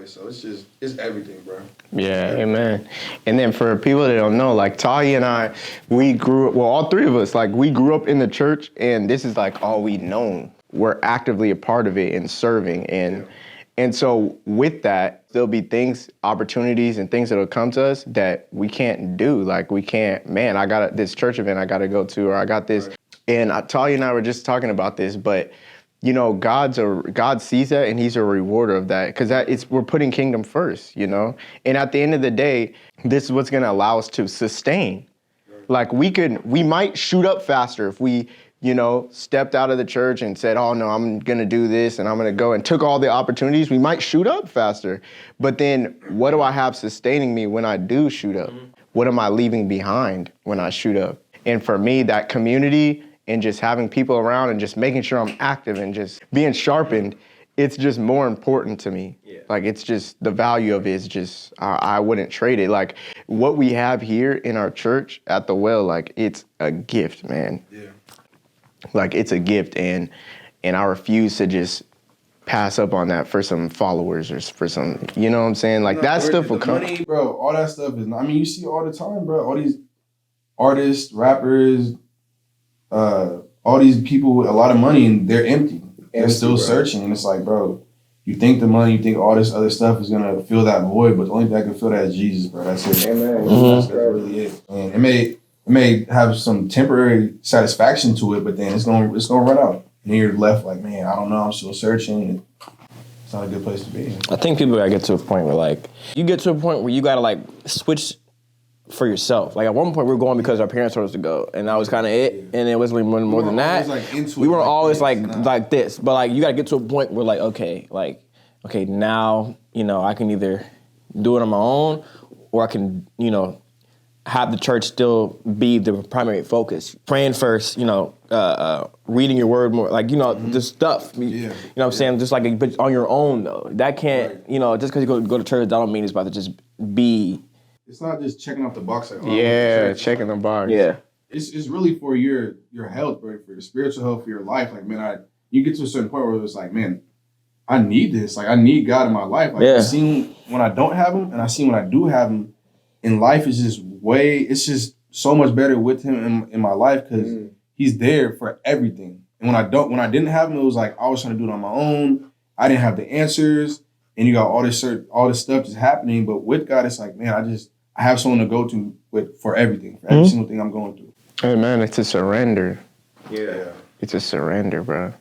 So it's everything, bro. Yeah, amen. And then for people that don't know, like Tahi and I, we grew up, well, all three of us, like we grew up in the church, and this is like all we known. We're actively a part of it and serving. And so with that, there'll be things, opportunities and things that'll come to us that we can't do. Like we can't, man, I got this church event I got to go to, or I got this. Right. And Talia and I were just talking about this, but you know, God sees that, and he's a rewarder of that, because we're putting kingdom first, you know? And at the end of the day, this is what's going to allow us to sustain. Like we might shoot up faster if we, you know, stepped out of the church and said, oh no, I'm going to do this and I'm going to go, and took all the opportunities. We might shoot up faster. But then what do I have sustaining me when I do shoot up? Mm-hmm. What am I leaving behind when I shoot up? And for me, that community and just having people around and just making sure I'm active and just being sharpened, it's just more important to me. Yeah. Like, it's just, the value of it is just, I wouldn't trade it. Like, what we have here in our church at the Well, like, it's a gift, man. Yeah. Like, it's a gift, and I refuse to just pass up on that for some followers or for some, you know what I'm saying? Like, that stuff will come. Money, bro, all that stuff is, I mean, you see all the time, bro. All these artists, rappers, all these people with a lot of money, and they're empty. They're still searching, and it's like, bro, you think the money, you think all this other stuff is gonna fill that void, but the only thing that can fill that is Jesus, bro. That's it. Amen. That's really it. And it may have some temporary satisfaction to it, but then it's gonna run out. And then you're left like, man, I don't know, I'm still searching. It's not a good place to be. I think people gotta get to a point where, like, you get to a point where you gotta, like, switch for yourself. Like, at one point we were going because our parents told us to go, and that was kind of it. Yeah. And it wasn't really more than that. We weren't always like this, but like, you got to get to a point where like, okay, now, you know, I can either do it on my own, or I can, you know, have the church still be the primary focus. Praying first, you know, reading your word more, like, you know, the stuff. You know what I'm saying? Just like, but on your own though. That can't, you know, just because you go to church, that don't mean it's about to just be. It's not just checking off the box. Like, checking the box. Yeah. It's really for your health, bro, for your spiritual health, for your life. Like, man, you get to a certain point where it's like, man, I need this. Like, I need God in my life. Like, I've seen when I don't have him, and I see when I do have him, in life is just it's just so much better with him in my life, because he's there for everything. And when I didn't have him, it was like I was trying to do it on my own. I didn't have the answers, and you got all this stuff just happening. But with God, it's like, man, I have someone to go to for everything, for every single thing I'm going through. Hey, man, it's a surrender. Yeah. It's a surrender, bro.